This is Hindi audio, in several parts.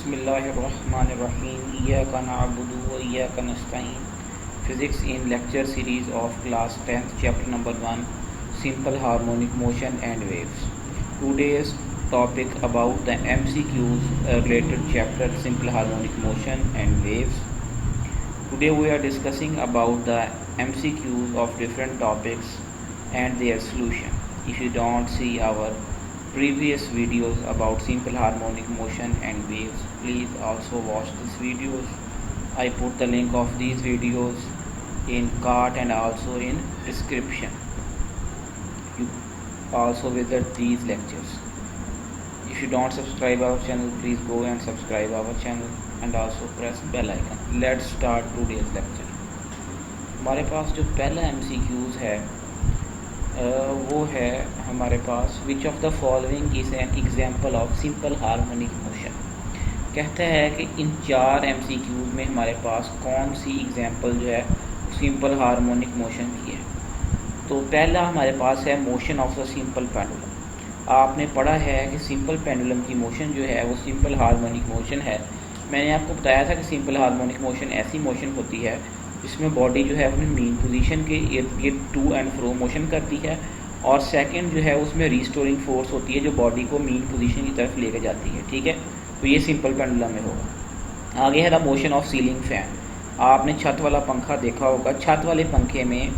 बिस्मिल्लाहिर्रहमानिर्रहीम इय्याका नअबुदु व इय्याका नस्तईन physics in lecture series of class 10th chapter number 1 simple harmonic motion and waves. Today's topic about the MCQs related chapter simple harmonic motion and waves. Today we are discussing about the MCQs of different topics and their solution. If you don't see our previous videos about simple harmonic motion and waves, please also watch these videos. I put the link of these videos in card and also in description. You also visit these lectures. If you don't subscribe our channel, please go and subscribe our channel and also press bell icon. Let's start today's lecture. हमारे पास जो पहला MCQs है वो है हमारे पास which of the following is an example of simple harmonic motion. कहता है कि इन 4 MCQs में हमारे पास कौन सी एग्जाम्पल जो है सिंपल हार्मोनिक मोशन की है. तो पहला हमारे पास है motion of the simple pendulum. आपने पढ़ा है कि सिंपल पेंडुलम की मोशन जो है वो सिंपल हार्मोनिक मोशन है. मैंने आपको बताया था कि सिंपल हार्मोनिक मोशन ऐसी मोशन होती है जिसमें बॉडी जो है अपनी मेन पोजीशन के इर्द गिर्द टू एंड फ्रो मोशन करती है और सेकंड जो है उसमें रिस्टोरिंग फोर्स होती है जो बॉडी को मेन पोजीशन की तरफ लेके जाती है. ठीक है, तो ये सिंपल पेंडुलम में होगा. आगे है the motion of ceiling fan. आपने छत वाला पंखा देखा होगा. छत वाले पंखे में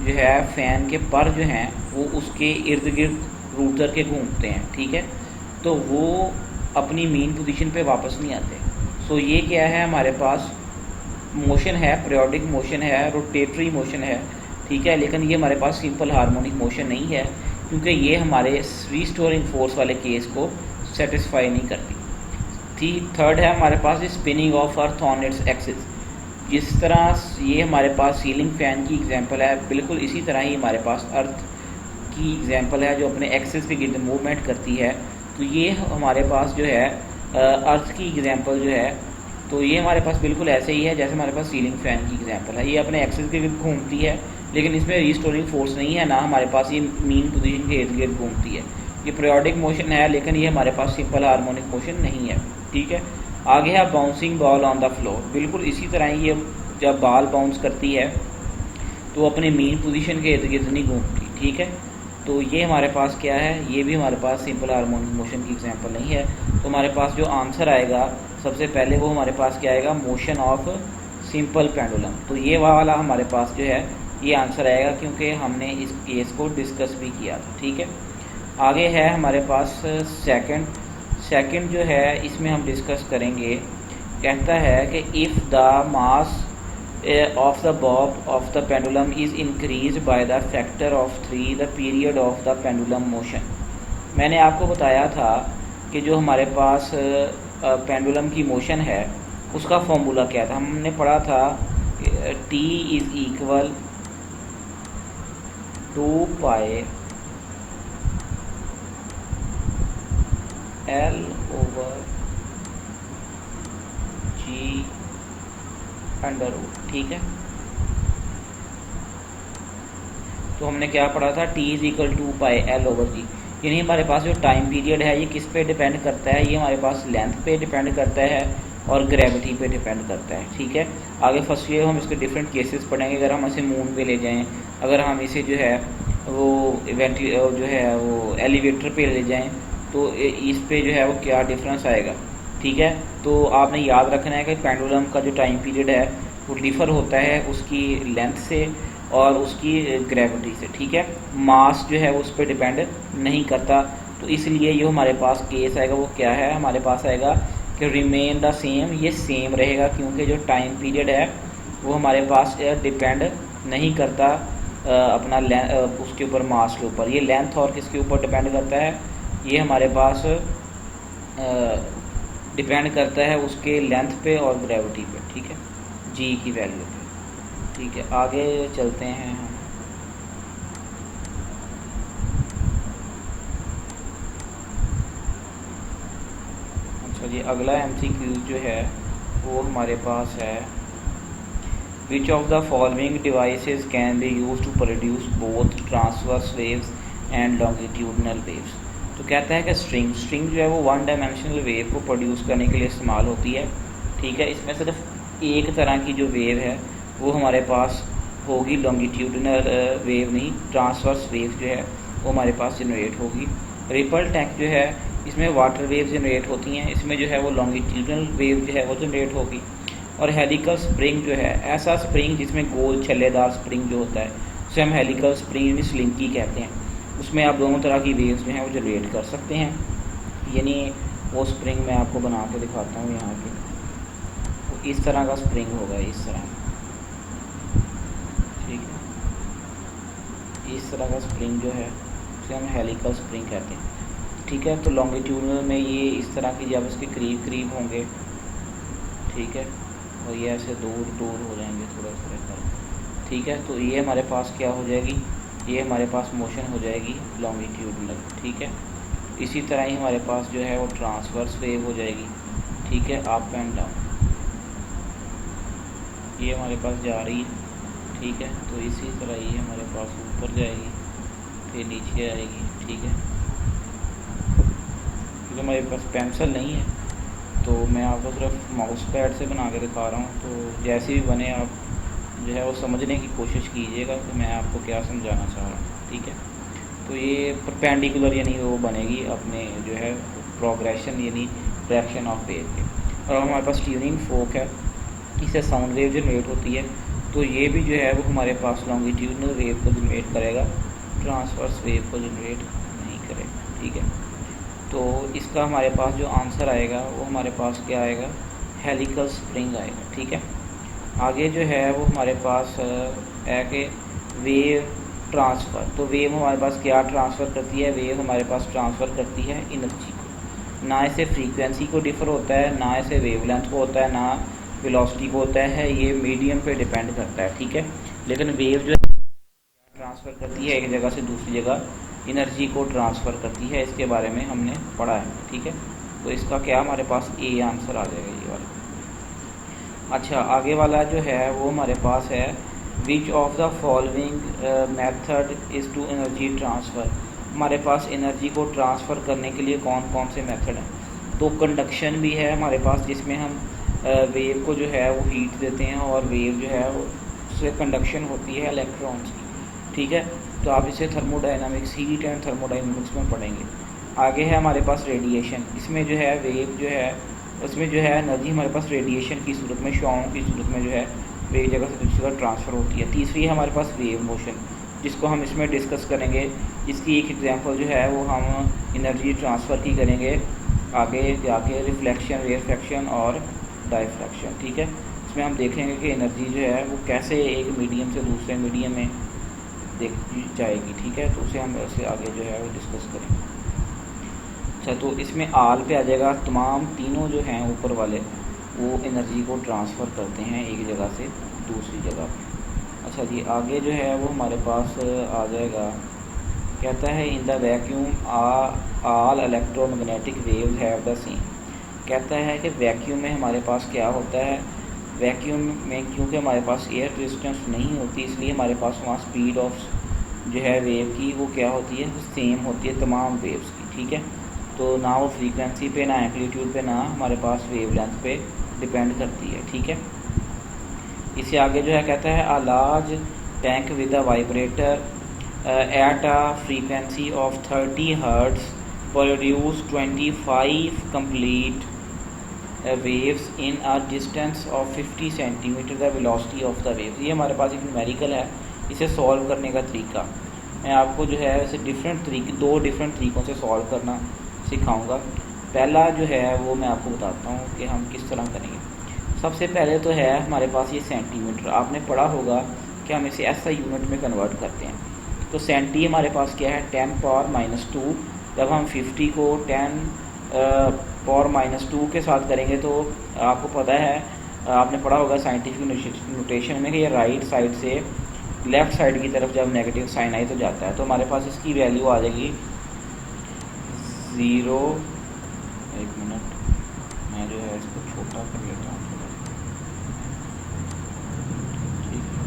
जो है फ़ैन के पर जो हैं वो उसके इर्द गिर्द रूटर के घूमते हैं. ठीक है, तो वो अपनी मेन पोजीशन पे वापस नहीं आते. सो ये क्या है, हमारे पास मोशन है, पीरियोडिक मोशन है, रोटेटरी मोशन है. ठीक है, लेकिन ये हमारे पास सिंपल हार्मोनिक मोशन नहीं है क्योंकि ये हमारे रिस्टोरिंग फोर्स वाले केस को सेटिस्फाई नहीं करती. थर्ड है हमारे पास spinning of earth on its axis. जिस तरह ये हमारे पास सीलिंग फैन की एग्जांपल है, बिल्कुल इसी तरह ही हमारे पास अर्थ की एग्जांपल है जो अपने एक्सिस के गिर्द मूवमेंट करती है. तो ये हमारे पास जो है अर्थ की एग्जांपल जो है, तो ये हमारे पास बिल्कुल ऐसे ही है जैसे हमारे पास सीलिंग फ़ैन की एग्जांपल है. ये अपने एक्सिस के गिर्द घूमती है लेकिन इसमें रिस्टोरिंग फोर्स नहीं है, ना हमारे पास ये मेन पोजीशन के इर्द गिर्द घूमती है. ये पीरियोडिक मोशन है लेकिन ये हमारे पास सिंपल हार्मोनिक मोशन नहीं है. ठीक है, आगे है bouncing ball on the floor. बिल्कुल इसी तरह ही ये जब बॉल बाउंस करती है तो अपने मेन पोजीशन के इर्द गिर्द नहीं घूमती. ठीक है, तो ये हमारे पास क्या है, ये भी हमारे पास सिंपल हार्मोनिक मोशन की एग्जांपल नहीं है. तो हमारे पास जो आंसर आएगा सबसे पहले वो हमारे पास क्या आएगा, मोशन ऑफ सिंपल पेंडुलम. तो ये वाला हमारे पास जो है ये आंसर आएगा क्योंकि हमने इस केस को डिस्कस भी किया था. ठीक है, आगे है हमारे पास सेकंड जो है इसमें हम डिस्कस करेंगे. कहता है कि if the mass of the bob of the pendulum is increased by the factor of 3 the period of the pendulum motion. मैंने आपको बताया था कि जो हमारे पास पेंडुलम की मोशन है उसका फॉर्मूला क्या था. हमने पढ़ा था T is equal 2 pi L over G under root. ठीक है, तो हमने क्या पढ़ा था, T is equal 2 pi L over G. यानी हमारे पास जो टाइम पीरियड है ये किस पे डिपेंड करता है, ये हमारे पास लेंथ पे डिपेंड करता है और ग्रेविटी पे डिपेंड करता है. ठीक है, आगे फर्स्ट ईयर हम इसके डिफरेंट केसेस पढ़ेंगे. अगर हम इसे मून पे ले जाएं, अगर हम इसे जो है वो जो है वो एलिवेटर पे ले जाएं तो इस पे जो है वो क्या डिफरेंस आएगा. ठीक है, तो आपने याद रखना है कि पेंडुलम का जो टाइम पीरियड है वो डिफ़र होता है उसकी लेंथ से और उसकी ग्रेविटी से. ठीक है, मास जो है वो उस पर डिपेंड नहीं करता. तो इसलिए ये हमारे पास केस आएगा वो क्या है, हमारे पास आएगा कि रिमेन द सेम. ये सेम रहेगा क्योंकि जो टाइम पीरियड है वो हमारे पास डिपेंड नहीं करता अपना उसके ऊपर मास के ऊपर. ये लेंथ और किसके ऊपर डिपेंड करता है, ये हमारे पास डिपेंड करता है उसके लेंथ पे और ग्रेविटी पे. ठीक है, जी की वैल्यू पे. ठीक है, आगे चलते हैं हम. अच्छा जी, अगला MCQ जो है वो हमारे पास है which of the following devices can be use to produce both transverse waves and longitudinal waves. तो कहता है कि स्ट्रिंग जो है वो वन डायमेंशनल वेव को प्रोड्यूस करने के लिए इस्तेमाल होती है, ठीक है। इसमें सिर्फ एक तरह की जो वेव है वो हमारे पास होगी, लॉन्गिट्यूडनल वेव नहीं, ट्रांसवर्स वेव जो है वो हमारे पास जनरेट होगी। रिपल टैंक जो है इसमें वाटर वेव जनरेट होती हैं, इसमें जो है वो लॉन्गिट्यूडनल वेव जो है वो जनरेट होगी। और हेलिकल स्प्रिंग जो है ऐसा स्प्रिंग जिसमें गोल छल्लेदार स्प्रिंग जो होता है उसे हम हेलिकल स्प्रिंग स्लिंकी कहते हैं, उसमें आप दोनों तरह की वेव्स जो हैं वो जनरेट कर सकते हैं। यानी वो स्प्रिंग मैं आपको बना के दिखाता हूँ यहाँ पे, तो इस तरह का स्प्रिंग होगा, इस तरह, ठीक है। इस तरह का स्प्रिंग जो है उसे हम हेलिकल स्प्रिंग कहते हैं, ठीक है। तो लॉन्गिट्यूडनल में ये इस तरह की जब इसके करीब करीब होंगे, ठीक है, और ये ऐसे दूर दूर हो जाएंगे थोड़ा थोड़ा कर, ठीक है। तो ये हमारे पास क्या हो जाएगी, ये हमारे पास मोशन हो जाएगी लॉन्गिट्यूडनल, ठीक है। इसी तरह ही हमारे पास जो है वो ट्रांसवर्स वेव हो जाएगी, ठीक है, अप एंड डाउन, ये हमारे पास जा रही है, ठीक है। तो इसी तरह ये हमारे पास ऊपर जाएगी फिर नीचे आएगी, ठीक है। क्योंकि हमारे पास पेंसिल नहीं है तो मैं आपको सिर्फ माउस पैड से बना के दिखा रहा हूँ, तो जैसे भी बने आप जो है वो समझने की कोशिश कीजिएगा कि मैं आपको क्या समझाना चाह रहा हूँ, ठीक है। तो ये परपेंडिकुलर यानी वो बनेगी अपने जो है प्रोग्रेशन यानी डायरेक्शन ऑफ वेव के। और हमारे पास ट्यूनिंग फोक है, इससे साउंड वेव जनरेट होती है, तो ये भी जो है वो हमारे पास लॉन्गिट्यूडनल वेव को जनरेट करेगा, ट्रांसवर्स वेव को जनरेट नहीं करेगा, ठीक है। तो इसका हमारे पास जो आंसर आएगा वो हमारे पास क्या आएगा, हेलिकल स्प्रिंग आएगा, ठीक है। आगे जो है वो हमारे पास है कि वेव ट्रांसफ़र, तो वेव हमारे पास क्या ट्रांसफ़र करती है, वेव हमारे पास ट्रांसफ़र करती है एनर्जी को, ना इसे फ्रीक्वेंसी को डिफ़र होता है, ना इसे वेवलेंथ को होता है, ना वेलोसिटी को होता है, ये मीडियम पे डिपेंड करता है, ठीक है। लेकिन वेव जो ट्रांसफ़र करती है एक जगह से दूसरी जगह, एनर्जी को ट्रांसफ़र करती है, इसके बारे में हमने पढ़ा है, ठीक है। तो इसका क्या हमारे पास ए आंसर आ जाएगा, ये वाला। अच्छा, आगे वाला जो है वो हमारे पास है which of the following method is to energy transfer, हमारे पास एनर्जी को ट्रांसफ़र करने के लिए कौन कौन से मेथड हैं। तो कंडक्शन भी है हमारे पास, जिसमें हम वेव को जो है वो हीट देते हैं और वेव जो है उससे कंडक्शन होती है इलेक्ट्रॉन्स की, ठीक है। तो आप इसे थर्मोडायनामिक्स, हीट एंड थर्मोडायनामिक्स में पढ़ेंगे। आगे है हमारे पास रेडिएशन, इसमें जो है वेव जो है उसमें जो है एनर्जी हमारे पास रेडिएशन की सूरत में, शुआओं की सूरत में जो है एक जगह से दूसरी जगह ट्रांसफ़र होती है। तीसरी है हमारे पास वेव मोशन, जिसको हम इसमें डिस्कस करेंगे। इसकी एक एग्जांपल जो है वो हम एनर्जी ट्रांसफ़र की करेंगे आगे जाके, रिफ्लेक्शन, रेफ्रैक्शन और डायफ्रैक्शन, ठीक है। इसमें हम देखेंगे कि एनर्जी जो है वो कैसे एक मीडियम से दूसरे मीडियम में देखी जाएगी, ठीक है। तो उसे हम ऐसे आगे जो है वो डिस्कस करेंगे। अच्छा, तो इसमें आल पे आ जाएगा, तमाम तीनों जो हैं ऊपर वाले वो एनर्जी को ट्रांसफ़र करते हैं एक जगह से दूसरी जगह। अच्छा जी, आगे जो है वो हमारे पास आ जाएगा, कहता है in the vacuum all electromagnetic waves have the same, कहता है कि वैक्यूम में हमारे पास क्या होता है, वैक्यूम में क्योंकि हमारे पास एयर रेजिस्टेंस नहीं होती, इसलिए हमारे पास वहाँ स्पीड ऑफ जो है वेव की वो क्या होती है, सेम होती है तमाम वेव्स की, ठीक है। तो ना वो फ्रीक्वेंसी पे, ना एम्पलीट्यूड पे, ना हमारे पास वेवलेंथ पे डिपेंड करती है, ठीक है। इससे आगे जो है कहता है a large tank with a vibrator at a frequency of 30 hertz produce 25 complete waves in a distance of 50 centimetre the velocity of the wave. ये हमारे पास एक न्यूमेरिकल है, इसे सॉल्व करने का तरीका मैं आपको जो है इसे दो डिफरेंट तरीक़ों से सॉल्व करना सिखाऊंगा। पहला जो है वो मैं आपको बताता हूँ कि हम किस तरह करेंगे। सबसे पहले तो है हमारे पास ये सेंटीमीटर, आपने पढ़ा होगा कि हम इसे ऐसा यूनिट में कन्वर्ट करते हैं। तो सेंटी हमारे पास क्या है, 10 पावर -2, जब हम 50 को 10 पावर -2 के साथ करेंगे तो आपको पता है, आपने पढ़ा होगा साइंटिफिक नोटेशन में कि ये राइट साइड से लेफ़्ट साइड की तरफ जब नेगेटिव साइन आई तो जाता है। तो हमारे पास इसकी वैल्यू आ जाएगी 0, एक मिनट मैं जो है इसको छोटा कर लेता हूँ थोड़ा, ठीक है।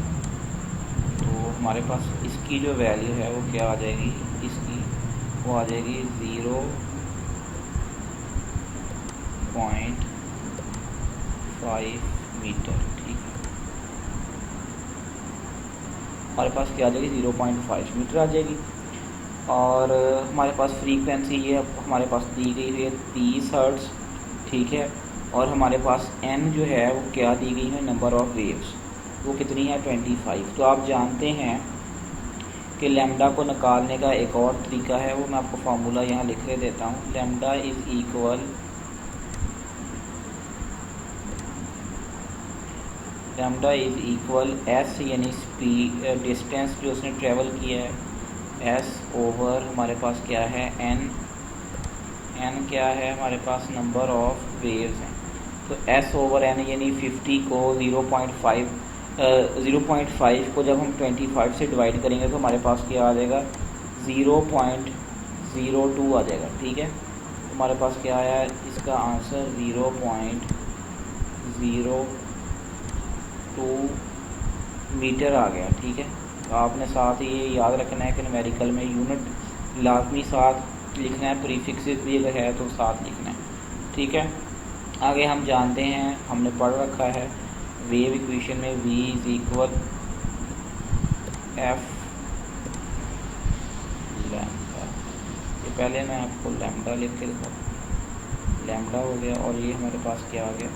तो हमारे पास इसकी जो वैल्यू है वो क्या आ जाएगी, इसकी वो आ जाएगी 0.5 मीटर। ठीक है, हमारे पास क्या आ जाएगी 0.5 मीटर आ जाएगी। और हमारे पास फ्रीक्वेंसी ये हमारे पास दी गई हुई है 30 हर्ट्ज़। ठीक है, और हमारे पास n जो है वो क्या दी गई है, नंबर ऑफ़ वेव्स, वो कितनी है 25। तो आप जानते हैं कि लैम्डा को निकालने का एक और तरीका है, वो मैं आपको फार्मूला यहाँ लिख के देता हूँ। लैम्डा इज़ इक्वल एस यानी स्पीड डिस्टेंस जो उसने ट्रेवल किया है, एस ओवर हमारे पास क्या है एन क्या है हमारे पास नंबर ऑफ वेव्स हैं। तो एस ओवर एन यानी 50 को 0.5 को जब हम 25 से डिवाइड करेंगे तो हमारे पास क्या आ जाएगा 0.02 आ जाएगा। ठीक है, हमारे पास क्या आया, इसका आंसर 0.02 मीटर आ गया। ठीक है, तो आपने साथ ही ये याद रखना है कि न्यूमेरिकल में यूनिट लाजमी साथ लिखना है, प्रीफिक्सेस भी अगर है तो साथ लिखना है। ठीक है, आगे हम जानते हैं, हमने पढ़ रखा है वेव इक्वेशन में v is equal F lambda. ये पहले मैं आपको लैम्डा लिख के दिखाऊँ, लैम्डा हो गया, और ये हमारे पास क्या आ गया,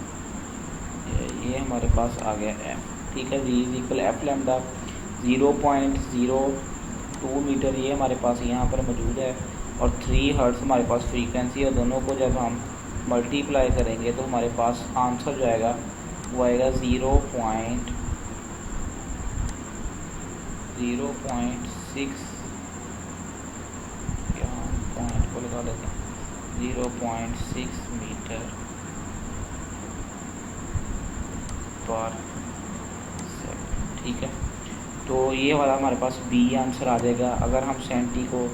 ये हमारे पास आ गया एफ। ठीक है, v is equal F lambda 0.02 metre ये हमारे पास यहाँ पर मौजूद है, और 3 हर्ट्ज़ हमारे पास फ्रीक्वेंसी है। दोनों को जब हम मल्टीप्लाई करेंगे तो हमारे पास आंसर जो आएगा वो आएगा 0.6 यहाँ पॉइंट को लगा लेते हैं 0.6 मीटर पर सेकंड। ठीक है, तो ये वाला हमारे पास बी आंसर आ जाएगा। अगर हम 70 को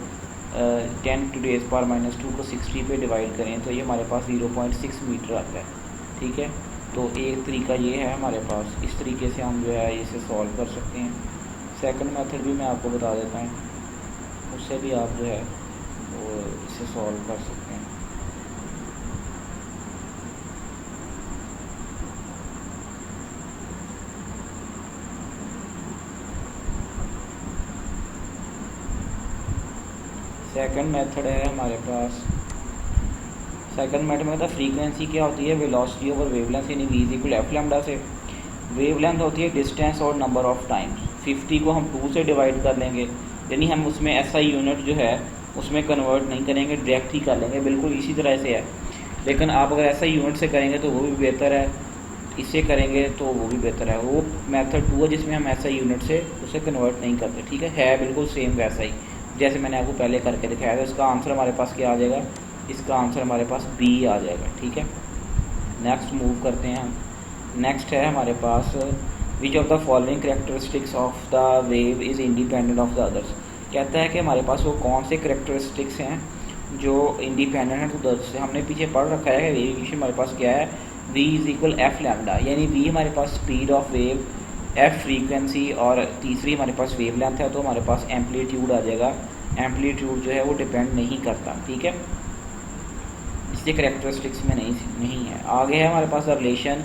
10⁻⁻² को 60 पे डिवाइड करें तो ये हमारे पास 0.6 मीटर आता है। ठीक है, तो एक तरीका ये है हमारे पास, इस तरीके से हम जो है इसे सॉल्व कर सकते हैं। सेकंड मेथड भी मैं आपको बता देता हूँ, उससे भी आप जो है वो इसे सॉल्व कर सकते हैं। सेकंड मेथड है हमारे पास, सेकंड मेथड में फ्रीक्वेंसी क्या होती है, वेलोसिटी ओवर वेवलेंथ यानी v is equal F lambda से। वेवलेंथ होती है डिस्टेंस और नंबर ऑफ टाइम्स। 50 को हम 2 से डिवाइड कर लेंगे, यानी हम उसमें ऐसा यूनिट जो है उसमें कन्वर्ट नहीं करेंगे, डायरेक्ट ही कर लेंगे, बिल्कुल इसी तरह से है। लेकिन आप अगर ऐसा यूनिट से करेंगे तो वो भी बेहतर है, इससे करेंगे तो वो भी बेहतर है। वो मेथड 2 है जिसमें हम ऐसा यूनिट से उसे कन्वर्ट नहीं करते। ठीक है बिल्कुल सेम वैसा ही जैसे मैंने आपको पहले करके दिखाया था। इसका आंसर हमारे पास क्या आ जाएगा, इसका आंसर हमारे पास बी आ जाएगा। ठीक है, नेक्स्ट मूव करते हैं हम। नेक्स्ट है हमारे पास which of the following characteristics of the wave is independent of the others. कहता है कि हमारे पास वो कौन से करेक्टरिस्टिक्स हैं जो इंडिपेंडेंट हैं तो अदर्स से। हमने पीछे पढ़ रखा है कि वेव इक्वेशन हमारे पास क्या है, v is equal F lambda, यानी v हमारे पास speed of wave, f frequency, और तीसरी हमारे पास वेव लेंथ है, तो हमारे पास एम्पलीट्यूड आ जाएगा। एम्पलीट्यूड जो है वो डिपेंड नहीं करता। ठीक है, इससे करेक्टरिस्टिक्स में नहीं है। आगे है हमारे पास relation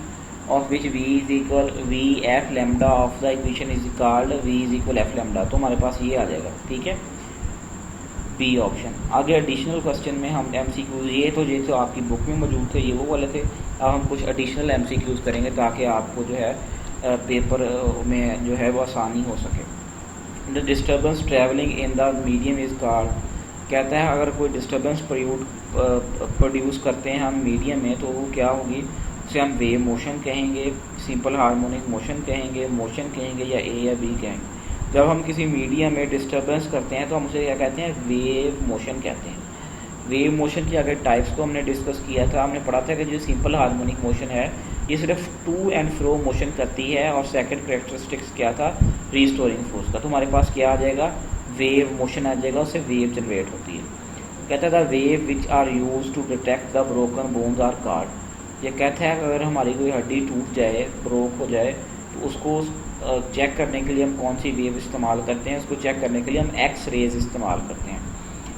of which v is equal v f lambda of the equation is called v is equal F lambda, तो हमारे पास ये आ जाएगा। ठीक है, बी ऑप्शन। आगे एडिशनल क्वेश्चन में हम MCQ, ये तो आपकी बुक में मौजूद थे, ये वो वाले थे। अब हम कुछ एडिशनल MCQs करेंगे ताकि आपको जो है पेपर में जो है वो आसानी हो सके। The disturbance travelling in the medium is called. कहता है अगर कोई डिस्टर्बेंस प्रोड्यूस करते हैं हम मीडियम में तो वो क्या होगी, उसे हम वेव मोशन कहेंगे, सिंपल हार्मोनिक मोशन कहेंगे, मोशन कहेंगे, या ए या बी कहेंगे। जब हम किसी मीडियम में डिस्टर्बेंस करते हैं तो हम उसे क्या कहते हैं, वेव मोशन कहते हैं। वेव मोशन की अगर टाइप्स को हमने डिस्कस किया था, हमने पढ़ा था कि जो सिंपल हार्मोनिक मोशन है ये सिर्फ टू एंड फ्रो मोशन करती है, और सेकंड करेक्टरिस्टिक्स क्या था, रीस्टोरिंग फोर्स का। तो हमारे पास क्या आ जाएगा, वेव मोशन आ जाएगा, उससे वेव जनरेट होती है। कहता था wave which are use to detect the broken bones are card. ये कहता है अगर हमारी कोई हड्डी टूट जाए, ब्रोक हो जाए, तो उसको चेक करने के लिए हम कौन सी वेव इस्तेमाल करते हैं, उसको चेक करने के लिए हम एक्स रेज इस्तेमाल करते हैं।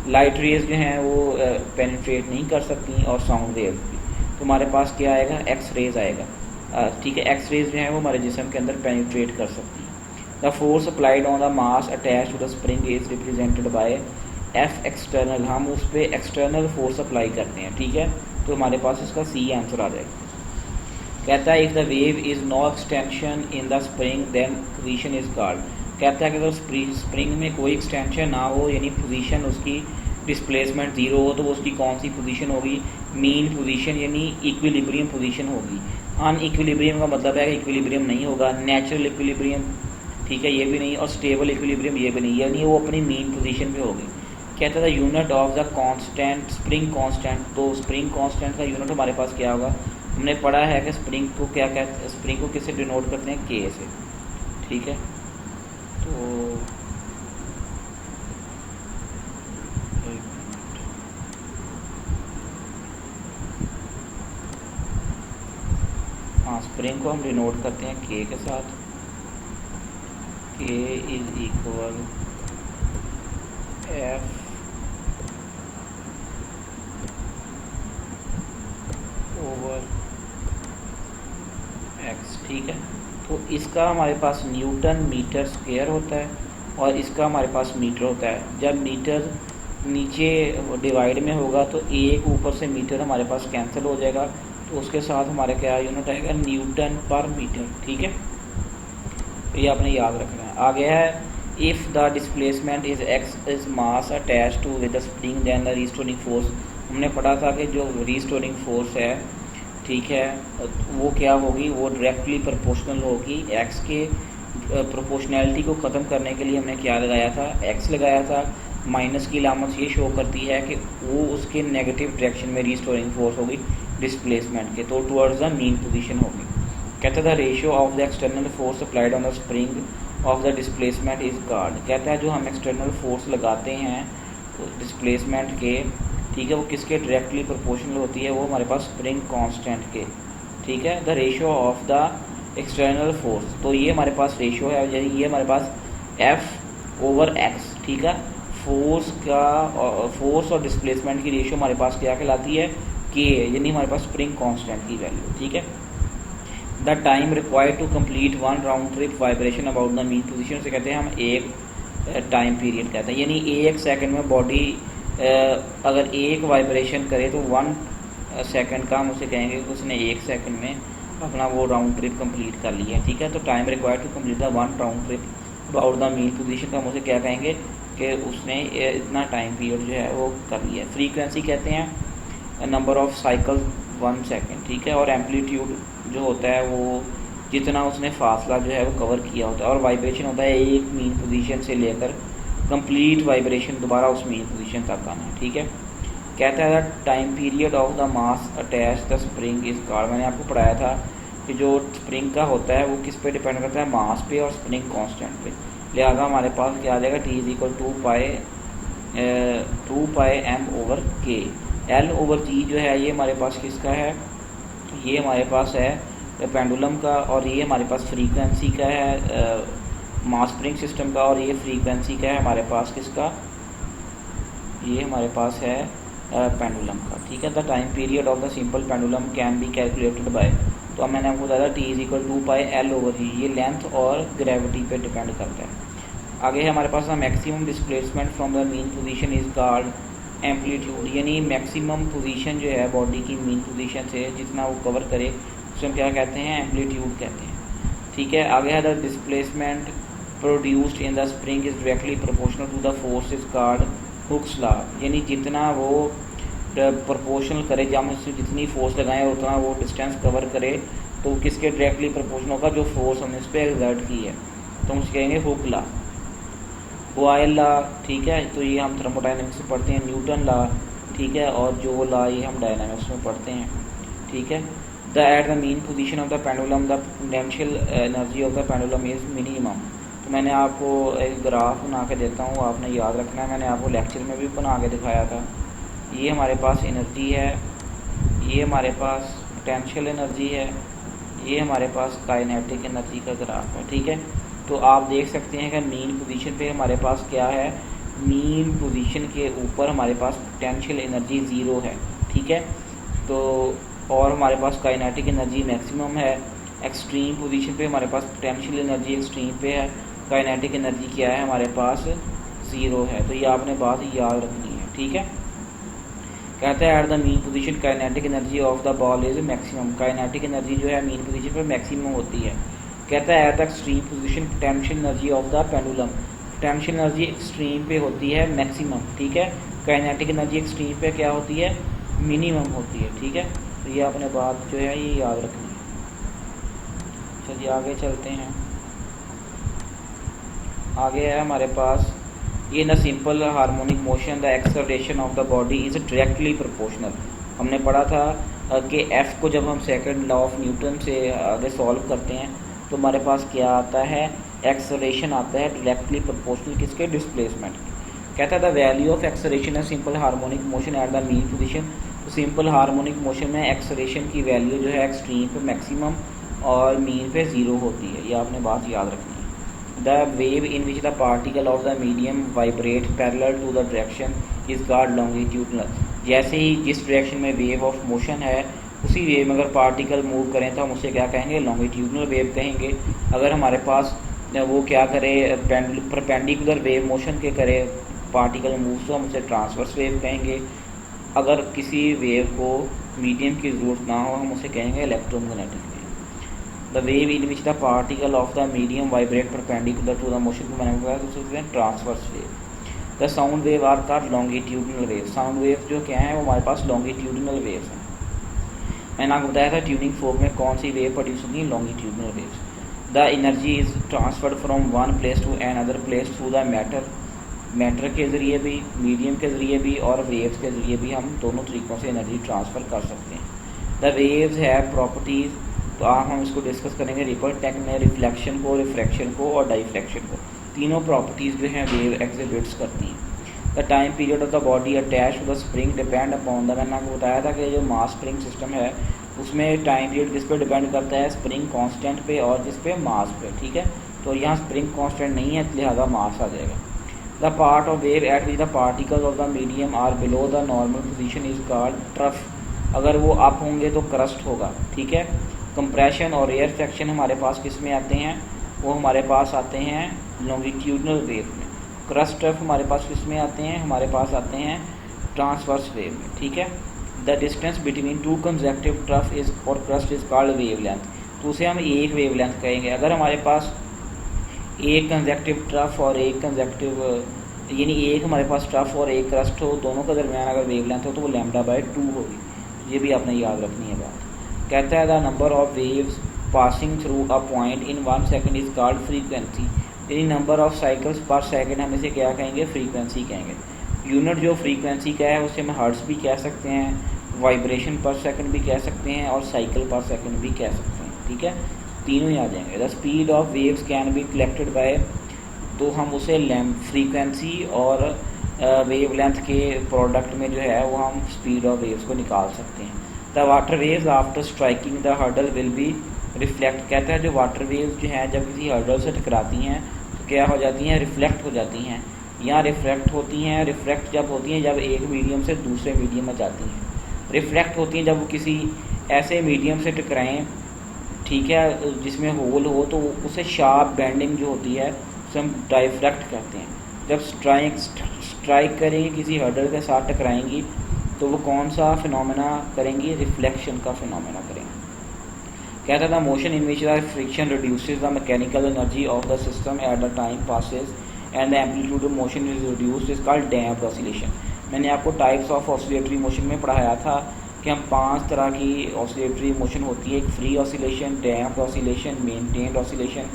लाइट रेज जो हैं वो पेनिट्रेट नहीं कर सकती, और साउंड वेव भी। तो हमारे पास क्या आएगा, एक्स रेज आएगा। ठीक है, एक्स रेज जो है वो हमारे जिस्म के अंदर पेनिट्रेट कर सकती है। The force applied on the mass attach to the spring is represented by F external. हम उस पर एक्सटर्नल फोर्स अप्लाई करते हैं, ठीक है। तो हमारे पास इसका सी आंसर आ जाएगा। कहता है if the wave is no extension in the spring then position is called. कहता है कि अगर स्प्रिंग में कोई एक्सटेंशन ना हो, यानी पोजीशन उसकी डिस्प्लेसमेंट ज़ीरो हो, तो वो उसकी कौन सी पोजीशन होगी, मीन पोजीशन यानी इक्विलिब्रियम पोजीशन होगी। अन इक्विलिब्रियम का मतलब है कि इक्विलिब्रियम नहीं होगा, नेचुरल इक्विलिब्रियम, ठीक है, ये भी नहीं, और स्टेबल इक्विलिब्रियम ये भी नहीं, यानी वो अपनी मीन पोजीशन पे होगी। कहता था unit of the constant spring constant. तो स्प्रिंग कांस्टेंट का यूनिट हमारे पास क्या होगा, हमने पढ़ा है कि स्प्रिंग को क्या कहते हैं, स्प्रिंग को किससे डिनोट करते हैं, के से, ठीक है। तो हाँ, स्प्रिंग को हम डिनोट करते हैं के के साथ। के is equal F over x, ठीक है। तो इसका हमारे पास न्यूटन मीटर स्क्वायर होता है, और इसका हमारे पास मीटर होता है। जब मीटर नीचे डिवाइड में होगा तो एक ऊपर से मीटर हमारे पास कैंसिल हो जाएगा, तो उसके साथ हमारा क्या यूनिट आएगा, न्यूटन पर मीटर, ठीक है। ये आपने याद रखना है। आ गया है if the displacement is x is mass attach to with the spring then the restoring force. हमने पढ़ा था कि जो रीस्टोरिंग फोर्स है, ठीक है, वो क्या होगी, वो डायरेक्टली प्रोपोर्शनल होगी एक्स के। प्रोपोर्शनैलिटी को ख़त्म करने के लिए हमने क्या लगाया था, एक्स लगाया था। माइनस की अलामत ये शो करती है कि वो उसके नेगेटिव डायरेक्शन में रीस्टोरिंग फोर्स होगी डिस्प्लेसमेंट के, तो टुवर्ड्स द मीन पोजीशन होगी। कहता था ratio of the external force applied on the spring of the displacement is called. कहता है जो हम एक्सटर्नल फोर्स लगाते हैं डिस्प्लेसमेंट के, ठीक है, वो किसके डायरेक्टली प्रोपोर्शनल होती है, वो हमारे पास स्प्रिंग कांस्टेंट के, ठीक है। The ratio of the external force, तो ये हमारे पास रेशियो है, यानी ये हमारे पास एफ ओवर एक्स, ठीक है। फोर्स और डिस्प्लेसमेंट की रेशियो हमारे पास क्या कहलाती है, के, यानी हमारे पास स्प्रिंग कांस्टेंट की वैल्यू, ठीक है। The time required to complete one round trip vibration about the mean position से कहते हैं हम एक टाइम पीरियड कहते हैं, यानी एक सेकंड में बॉडी अगर एक वाइब्रेशन करे तो 1 सेकंड का हम उसे कहेंगे कि उसने 1 सेकंड में अपना वो राउंड ट्रिप कंप्लीट कर लिया, ठीक है। तो time required to complete the one round trip about the mean position का हम उसे क्या कहेंगे कि उसने इतना टाइम पीरियड जो है वो कर लिया। फ्रीक्वेंसी कहते हैं नंबर ऑफ साइकिल 1 सेकंड, ठीक है। और एम्पलीट्यूड जो होता है वो जितना उसने फासला जो है वो कवर किया होता है। और वाइब्रेशन होता है एक मीन पोजीशन से लेकर कंप्लीट वाइब्रेशन दोबारा उस मीन पोजीशन तक आना, ठीक है। कहता है time period of the mass attach the spring is called. मैंने आपको पढ़ाया था कि जो स्प्रिंग का होता है वो किस पे डिपेंड करता है, मास पे और स्प्रिंग कांस्टेंट पे। लिहाजा हमारे पास क्या आ जाएगा, T is equal 2 pi m over k. L over g जो है ये हमारे पास किसका है, ये हमारे पास है पेंडुलम का, और ये हमारे पास फ्रीक्वेंसी का है मास स्प्रिंग सिस्टम का, और ये फ्रीक्वेंसी का है हमारे पास किसका, ये हमारे पास है पेंडुलम का, ठीक है। The time period of the simple pendulum can be calculated by, तो मैंने आपको बताया T is equal 2 pi L over g, ये लेंथ और ग्रेविटी पे डिपेंड करता है। आगे है हमारे पास maximum displacement from the mean position is called amplitude, यानी मैक्सिमम पोजीशन जो है बॉडी की मीन पोजीशन से जितना वो कवर करे उसे हम क्या कहते हैं, एम्पलीट्यूड कहते हैं, ठीक है। आगे है the displacement produced in the spring is directly proportional to the force is called Hooke's law, यानी जितना वो प्रोपोर्शनल करे, जब हम उससे जितनी फोर्स लगाएं उतना वो डिस्टेंस कवर करे, तो किसके डायरेक्टली प्रोपोर्शनल होगा, जो फोर्स हमने उस पर एक्सर्ट की है, तो हम उसे कहेंगे हुक लॉ। बॉयल लॉ, ठीक है, तो ये हम थर्मोडायनेमिक्स में पढ़ते हैं। न्यूटन लॉ, ठीक है, और जो लॉ ये हम डायनामिक्स में पढ़ते हैं, ठीक है। The at the mean position of the pendulum the potential energy of the pendulum is minimum. तो मैंने आपको एक ग्राफ बना के देता हूँ, आपने याद रखना है, मैंने आपको लेक्चर में भी बना के दिखाया था। ये हमारे पास एनर्जी है, ये हमारे पास पोटेंशियल एनर्जी है, ये हमारे पास काइनेटिक एनर्जी का ग्राफ है, ठीक है। तो आप देख सकते हैं कि मीन पोजीशन पे हमारे पास क्या है, मीन पोजीशन के ऊपर हमारे पास पोटेंशियल एनर्जी ज़ीरो है, ठीक है। तो और हमारे पास काइनेटिक एनर्जी मैक्सिमम है। एक्सट्रीम पोजीशन पे हमारे पास पोटेंशियल एनर्जी एक्सट्रीम पे है, काइनेटिक एनर्जी क्या है हमारे पास ज़ीरो है। तो ये आपने बात याद रखनी है, ठीक है। कहता है at the mean position kinetic energy of the ball is maximum. Kinetic energy जो है मीन पोजीशन पर मैक्सिमम होती है। कहता है at the extreme position potential energy of the pendulum. Potential energy extreme पे होती है मैक्सिमम, ठीक है। काइनेटिक एनर्जी एक्सट्रीम पे क्या होती है, मिनिमम होती है, ठीक है। तो ये आपने बात जो है ये याद रखनी है। चलिए आगे चलते हैं। आगे है हमारे पास ये न simple harmonic motion the acceleration of the body is directly proportional. हमने पढ़ा था कि एफ को जब हम सेकंड लॉ ऑफ न्यूटन से आगे सॉल्व करते हैं तो हमारे पास क्या आता है, एक्सेलरेशन आता है डायरेक्टली प्रोपोर्शनल किसके, डिस्प्लेसमेंट। कहता है द वैल्यू ऑफ एक्सेलरेशन है simple harmonic motion at the mean position. तो सिंपल हार्मोनिक मोशन में एक्सेलरेशन की वैल्यू जो है एक्सट्रीम पे मैक्सिमम और मीन पे ज़ीरो होती है, ये आपने बात याद रखनी है। The wave in which the particle of the medium vibrate parallel to the direction is called longitudinal. जैसे ही जिस डायरेक्शन में वेव ऑफ मोशन है उसी वेव में अगर पार्टिकल मूव करें तो हम उसे क्या कहेंगे, लॉन्गिट्यूडनल वेव कहेंगे। अगर हमारे पास वो क्या करे, परपेंडिकुलर वेव मोशन के करे पार्टिकल मूव तो हम उसे ट्रांसवर्स वेव कहेंगे। अगर किसी वेव को मीडियम की ज़रूरत ना हो हम उसे कहेंगे electromagnetic wave. The wave in which the particle of the medium vibrate perpendicular to the motion को मैंने बताया तो उसे transverse wave. The sound wave are called longitudinal wave. Sound wave जो क्या है वो हमारे पास लॉन्गिट्यूडनल वेव है। मैंने आपको बताया था ट्यूनिंग फोक में कौन सी वेव प्रोड्यूस होती है, longitudinal waves. The energy is transferred from one place to another place through the matter के ज़रिए भी, मीडियम के ज़रिए भी और वेव्स के ज़रिए भी हम दोनों तरीक़ों से एनर्जी ट्रांसफ़र कर सकते हैं। द वेव्स हैव प्रॉपर्टीज़, तो आप हम इसको डिस्कस करेंगे रिपल टेक में, रिफ्लेक्शन को, रिफ्रैक्शन को और डाइफ्रैक्शन को। तीनों प्रॉपर्टीज़ जो हैं वेव एग्जिबिट्स करती हैं। The time period of the body attach to the spring depend upon the, मैंने आपको बताया था कि जो मास स्प्रिंग सिस्टम है उसमें टाइम पीरियड किस पे डिपेंड करता है, स्प्रिंग कांस्टेंट पे और किस पे, मास पे, ठीक है। तो यहाँ स्प्रिंग कांस्टेंट नहीं है लिहाजा मास आ जाएगा। The part of wave at which the particles of the medium are below the normal position is called trough. अगर वो अप होंगे तो क्रस्ट होगा, ठीक है। कंप्रेशन और एयर फ्रैक्शन हमारे पास किस में आते हैं, वो हमारे पास आते हैं लॉन्गिट्यूडनल वेव में। क्रस्ट ट्रफ हमारे पास किस में आते हैं, हमारे पास आते हैं ट्रांसवर्स वेव में, ठीक है। The distance between two consecutive trough is और crest is called wavelength. तो उसे हम एक वेव लेंथ कहेंगे। अगर हमारे पास एक कंसेक्टिव ट्रफ और एक कंसेक्टिव, यानी एक हमारे पास ट्रफ और एक क्रस्ट हो, दोनों के दरमियान अगर वेव लेंथ हो तो वो λ/2 होगी। ये भी आपने याद रखनी है बात। कहता है the number of waves passing through a point in 1 second is called frequency. यानी नंबर ऑफ साइकिल्स पर सेकेंड हम इसे क्या कहेंगे, फ्रीक्वेंसी कहेंगे। यूनिट जो फ्रीक्वेंसी का है उसे हम हर्ट्ज भी कह सकते हैं, वाइब्रेशन पर सेकंड भी कह सकते हैं और साइकिल पर सेकंड भी कह सकते हैं, ठीक है। तीनों ही आ जाएंगे। The speed of waves can be collected by, तो हम उसे फ्रीक्वेंसी और वेव लेंथ के प्रोडक्ट में जो है वो हम स्पीड ऑफ वेव्स को निकाल सकते हैं। The water waves after striking the hurdle will be reflect. कहता है जो वाटर वेव्स जो हैं जब किसी हर्डल से टकराती हैं तो क्या हो जाती हैं, रिफ्लेक्ट हो जाती हैं। यहाँ रिफ्लेक्ट होती हैं, रिफ्लेक्ट जब होती हैं जब एक मीडियम से दूसरे मीडियम में जाती हैं। रिफ्लेक्ट होती हैं जब वो किसी ऐसे मीडियम से टकराएं, ठीक है, जिसमें होल हो, तो उसे शार्प बेंडिंग जो होती है उसे हम डाइफ्रैक्ट कहते हैं। जब स्ट्राइक करेंगी किसी हर्डल के साथ टकराएंगी तो वो कौन सा फिनोमेना करेंगी, रिफ्लेक्शन का फिनोमेना करेंगे। कहता था motion in which the friction reduces the mechanical energy of the system at the time passes and the amplitude of motion is reduced is called damped oscillation. मैंने आपको टाइप्स ऑफ ऑसिलेटरी मोशन में पढ़ाया था कि हम 5 तरह की ऑसिलेटरी मोशन होती है। एक free oscillation, damped oscillation, maintained oscillation,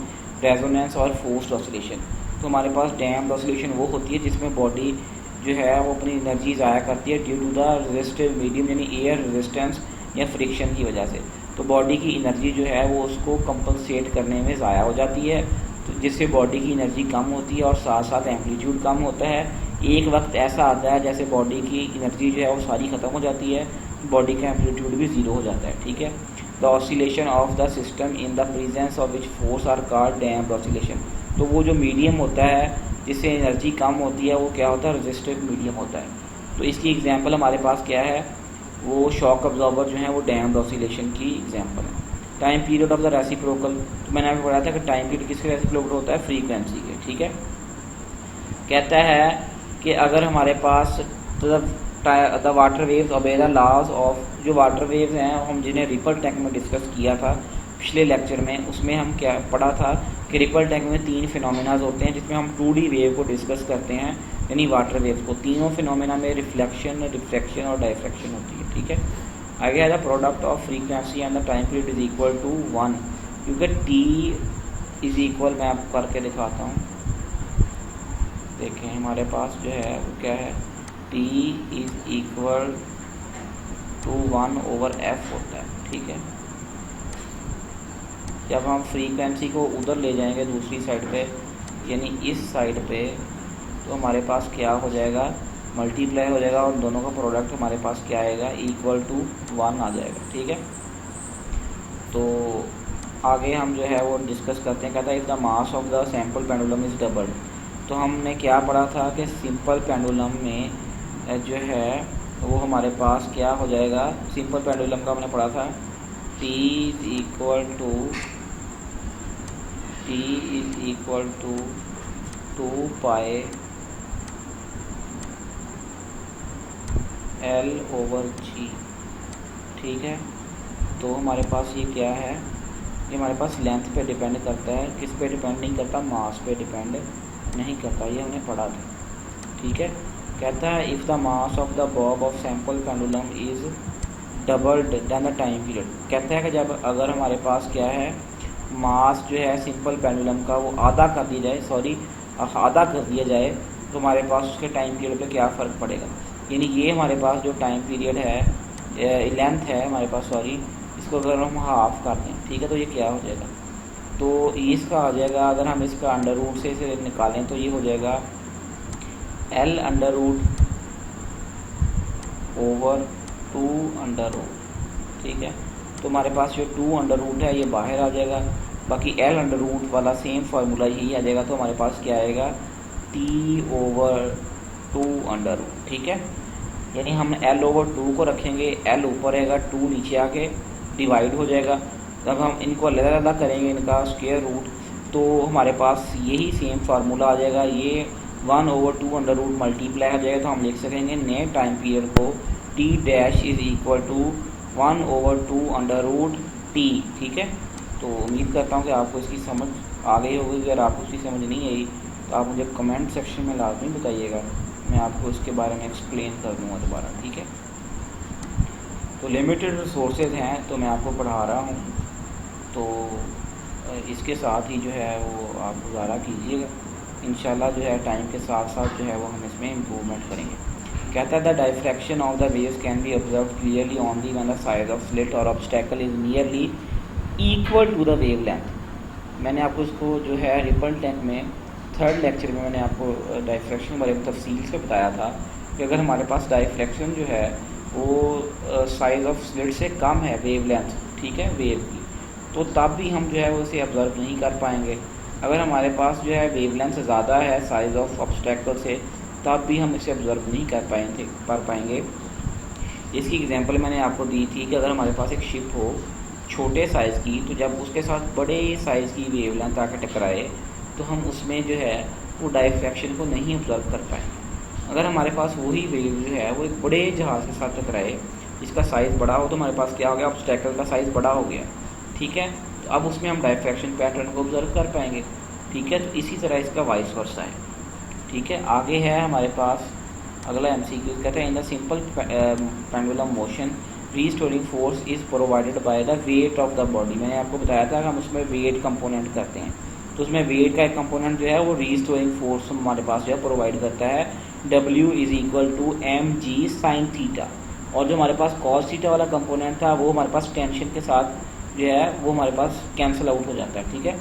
resonance और फोर्स्ड ऑसिलेशन। तो हमारे पास डैम्प्ड ऑसिलेशन वो होती है जिसमें बॉडी जो है वो अपनी एनर्जी ज़ाया करती है due to the resistive medium, यानी एयर रेजिस्टेंस या फ्रिक्शन की वजह से। तो बॉडी की एनर्जी जो है वो उसको कंपनसेट करने में ज़ाया हो जाती है, तो जिससे बॉडी की एनर्जी कम होती है और साथ साथ एम्पलीट्यूड कम होता है। एक वक्त ऐसा आता है जैसे बॉडी की एनर्जी जो है वो सारी ख़त्म हो जाती है, बॉडी का एम्पलीट्यूड भी ज़ीरो हो जाता है, ठीक है। The oscillation of the system in the presence of which force are called damped oscillation. तो वो जो मीडियम होता है जिससे एनर्जी कम होती है वो क्या होता है, रेजिस्टिव मीडियम होता है। तो इसकी एग्जांपल हमारे पास क्या है, वो शॉक अब्जॉर्बर जो है वो डैम्प्ड ऑसिलेशन की एग्जांपल है। Time period of the reciprocal, तो मैंने आपको बताया था कि टाइम पीरियड किसके रेसिप्रोकल होता है, फ्रीक्वेंसी के। ठीक है, कहता है कि अगर हमारे पास the water waves obey the laws of, जो वाटर वेव्स हैं हम जिन्हें रिपल टैंक में डिस्कस किया था पिछले लेक्चर में, उसमें हम क्या पढ़ा था कि रिपल टैंक में 3 फिनोमेनाज होते हैं जिसमें हम 2D वेव को डिस्कस करते हैं, यानी वाटर वेव्स को। तीनों फिनोमेना में रिफ्लेक्शन, रिफ्रैक्शन और डायफ्रैक्शन होती है। ठीक है, आगे है the product of frequency and the time period is equal to 1, क्योंकि टी इज इक्वल, मैं आपको करके दिखाता हूँ। देखें हमारे पास जो है वो क्या है, T is equal to 1/f होता है। ठीक है, जब हम फ्रीक्वेंसी को उधर ले जाएंगे दूसरी साइड पे, यानी इस साइड पे, तो हमारे पास क्या हो जाएगा, मल्टीप्लाई हो जाएगा और दोनों का प्रोडक्ट हमारे पास क्या आएगा, इक्वल टू 1 आ जाएगा। ठीक है, तो आगे हम जो है वो डिस्कस करते हैं। कहता है if the mass of the sample pendulum is doubled, तो हमने क्या पढ़ा था कि सिंपल पेंडुलम में जो है वो हमारे पास क्या हो जाएगा, सिंपल पेंडुलम का हमने पढ़ा था T is equal to 2 pi L/G। ठीक है, तो हमारे पास ये क्या है, ये हमारे पास लेंथ पे डिपेंड करता है, किस पे डिपेंड नहीं करता, मास पे डिपेंड नहीं करता, ये हमने पढ़ा था। ठीक है, कहता है if the mass of the bob of simple pendulum is doubled then the time period. कहता है कि जब अगर हमारे पास क्या है, मास जो है सिंपल पेंडुलम का वो आधा कर दिया जाए, तो हमारे पास उसके टाइम पीरियड पे क्या फ़र्क पड़ेगा। यानी ये हमारे पास जो टाइम पीरियड है, लेंथ है हमारे पास, सॉरी, इसको अगर हम हाफ कर दें, ठीक है, तो ये क्या हो जाएगा, तो इसका आ जाएगा, अगर हम इसका अंडर रूट से इसे निकालें तो ये हो जाएगा L under root over 2 under root. ठीक है, तो हमारे पास जो 2 अंडर रूट है ये बाहर आ जाएगा, बाकी L अंडर रूट वाला सेम फार्मूला यही आ जाएगा, तो हमारे पास क्या आएगा, T/2 अंडर रूट। ठीक है, यानी हम L/2 को रखेंगे, L ऊपर रहेगा, 2 नीचे आके डिवाइड हो जाएगा। जब हम इनको अलग अलग करेंगे, इनका स्क्वायर रूट, तो हमारे पास यही सेम फार्मूला आ जाएगा, ये 1/2 अंडर रूट मल्टीप्लाई हो जाएगा, तो हम लिख सकेंगे नए टाइम पीरियड को T dash is equal to 1/2 under root T। ठीक है, तो उम्मीद करता हूँ कि आपको इसकी समझ आ गई होगी। अगर आपको इसकी समझ नहीं आई तो आप मुझे कमेंट सेक्शन में लाजमी बताइएगा, मैं आपको इसके बारे में एक्सप्लेन कर दूँगा दोबारा। ठीक है, तो लिमिटेड रिसोर्सेज हैं तो मैं आपको पढ़ा रहा हूँ, तो इसके साथ ही जो है वो आप गुजारा कीजिएगा। इंशाल्लाह जो है टाइम के साथ साथ जो है वो हम इसमें इम्प्रूवमेंट करेंगे। कहता है the diffraction of the waves can be observe clearly only when the size of slit और obstacle is nearly equal to the wavelength. मैंने आपको इसको जो है रिपल टैंक में 3rd लेक्चर में मैंने आपको डायफ्रैक्शन बारे में तफसील से बताया था कि अगर हमारे पास डायफ्रैक्शन जो है वो साइज़ ऑफ स्लिट से कम है वेव लेंथ, ठीक है, वेव की, तो तब भी हम जो है वो इसे ऑब्ज़र्व नहीं कर पाएंगे। अगर हमारे पास जो है वेव लेंथ ज़्यादा है साइज़ ऑफ ऑब्स्टेकल से, तब भी हम इसे ऑब्ज़र्व नहीं कर पाएंगे। इसकी एग्जांपल मैंने आपको दी थी कि अगर हमारे पास एक शिप हो छोटे साइज़ की, तो जब उसके साथ बड़े साइज़ की वेव लेंथ आकर टकराए तो हम उसमें जो है वो डायफ्रैक्शन को नहीं ऑब्ज़र्व कर पाएंगे। अगर हमारे पास वही वेव जो है वो एक बड़े जहाज़ के साथ टकराए जिसका साइज़ बड़ा हो, तो हमारे पास क्या हो गया, ऑब्स्टेकल का साइज़ बड़ा हो गया, ठीक है, तो अब उसमें हम डायफ्रैक्शन पैटर्न को ऑब्ज़र्व कर पाएंगे। ठीक है, तो इसी तरह इसका वाइस वर्सा है। ठीक है, आगे है हमारे पास अगला MCQ, कहते हैं in the simple pendulum motion restoring force is provided by the weight of the body. मैंने आपको बताया था कि हम उसमें वेट कंपोनेंट करते हैं, तो उसमें वेट का एक कंपोनेंट जो है वो रीस्टोरिंग फोर्स हमारे पास जो है प्रोवाइड करता है, W is equal to mg sin theta. और जो हमारे पास cos थीटा वाला कंपोनेंट था वो हमारे पास टेंशन के साथ जो है वो हमारे पास कैंसिल आउट हो जाता है। ठीक है,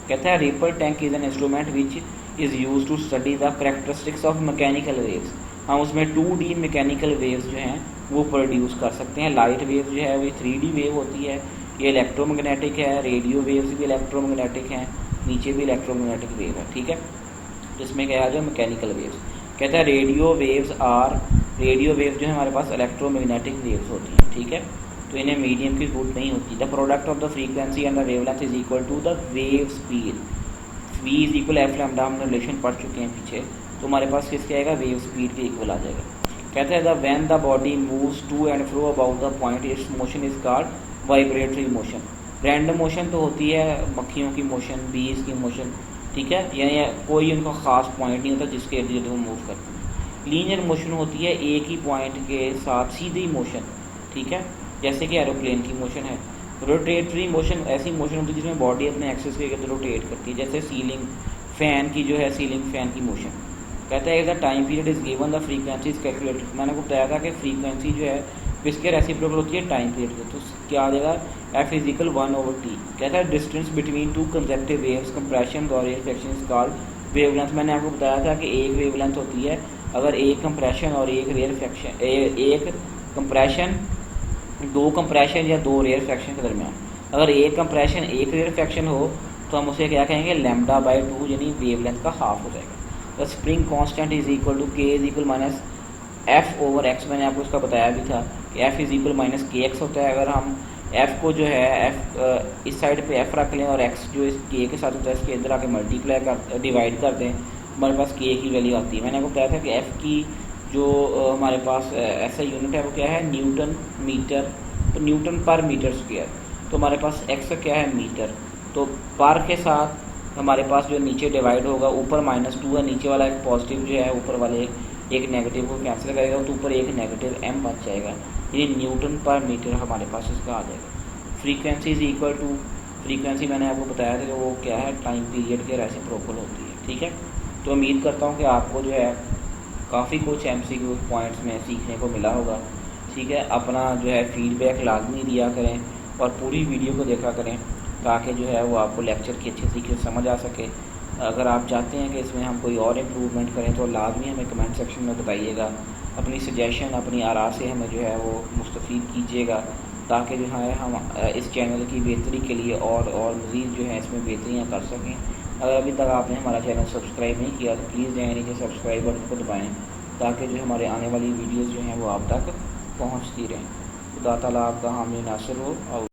कहता है ripple tank is an instrument which is use to study the characteristics of mechanical waves. हम उसमें 2D मैकेनिकल वेव्स जो हैं वो प्रोड्यूस कर सकते हैं। लाइट वेव जो है वो 3D वेव होती है, ये इलेक्ट्रोमैग्नेटिक है, रेडियो वेव्स भी इलेक्ट्रोमैग्नेटिक हैं, नीचे भी इलेक्ट्रोमैग्नेटिक वेव है, ठीक है। जिसमें क्या है जो मैकेनिकल वेव्स, कहता है रेडियो वेव्स जो है हमारे पास इलेक्ट्रोमैग्नेटिक वेव्स होती हैं, ठीक है। तो इन्हें मीडियम की जरूरत नहीं होती। The product of the frequency and the wavelength is equal to the wave speed, v is equal F lambda, हमने रिलेशन पढ़ चुके हैं पीछे, तो हमारे पास किसके आएगा, वेव स्पीड के इक्वल आ जाएगा। कहते हैं the when the body moves to and fro about the point its motion is called vibratory motion. Random motion तो होती है मक्खियों की मोशन, बीज की मोशन, ठीक है, यानी कोई उनका खास पॉइंट नहीं होता जिसके इर्द गिर्द वो मूव करते हैं। लीनियर मोशन होती है एक ही पॉइंट के साथ सीधी मोशन, ठीक है, जैसे कि एरोप्लेन की मोशन है। रोटेटरी मोशन ऐसी मोशन होती है जिसमें बॉडी अपने एक्सिस के इर्द रोटेट करती है, जैसे सीलिंग फैन की जो है सीलिंग फैन की मोशन। कहता है the time period is given the frequency is calculated. मैंने आपको बताया था कि फ्रीक्वेंसी जो है किसके रेसिप्रोकल होती है, टाइम पीरियड के, तो क्या आ जाएगा एफ इज इक्वल 1/t। कहता है distance between two consecutive waves compression और रिफ्लेक्शन इज कॉल्ड वेवलेंथ। मैंने आपको बताया था कि एक वेवलेंथ होती है अगर एक कंप्रेशन और एक रिफ्लेक्शन, एक कंप्रेशन, दो कंप्रेशन या दो रिफ्लेक्शन के दरमियान अगर एक कंप्रेशन एक रिफ्लेक्शन हो तो हम उसे क्या कहेंगे, λ/2, यानी वेवलेंथ का हाफ हो जाएगा। The spring constant is equal to k is equal minus F over x. मैंने आपको इसका बताया भी था कि F is equal minus k x होता है। अगर हम एफ को जो है एफ इस साइड पे एफ रख लें और एक्स जो इस के के साथ होता है इसके अंदर आके मल्टीप्लाई कर डिवाइड कर दें, हमारे पास के की वैल्यू आती है। मैंने आपको बताया था कि एफ की जो हमारे पास ऐसा यूनिट है वो क्या है, न्यूटन मीटर, तो न्यूटन पर मीटर स्क्वायर। तो हमारे पास एक्स का क्या है, मीटर, तो पर के साथ हमारे पास जो नीचे डिवाइड होगा, ऊपर -2 है, नीचे वाला एक पॉजिटिव जो है ऊपर वाले एक नेगेटिव को कैंसिल करेगा तो ऊपर एक नेगेटिव m बच जाएगा, ये न्यूटन पर मीटर हमारे पास इसका आ जाएगा। Frequency is equal to, frequency मैंने आपको बताया था कि वो क्या है, टाइम पीरियड के रेसिप्रोकल होती है, ठीक है। तो उम्मीद करता हूँ कि आपको जो है काफ़ी कुछ MCQ पॉइंट्स में सीखने को मिला होगा, ठीक है। अपना जो है फीडबैक लाजमी दिया करें और पूरी वीडियो को देखा करें ताकि जो है वो आपको लेक्चर की अच्छी तरीके से समझ आ सके। अगर आप चाहते हैं कि इसमें हम कोई और इम्प्रूवमेंट करें तो लाजमी हमें कमेंट सेक्शन में बताइएगा, अपनी सजेशन अपनी आरा से हमें जो है वो मुस्तफ़ीद कीजिएगा ताकि जो है हम इस चैनल की बेहतरी के लिए और मज़ीद जो है इसमें बेहतरियाँ कर सकें। अगर अभी तक आपने हमारा चैनल सब्सक्राइब नहीं किया तो प्लीज़ जाए नीचे सब्सक्राइब बटन को दबाएँ ताकि जो हमारे आने वाली वीडियोज़ जो हैं वो आप तक पहुँचती रहें। खुदा ताला आपका हामी नासिर हो। और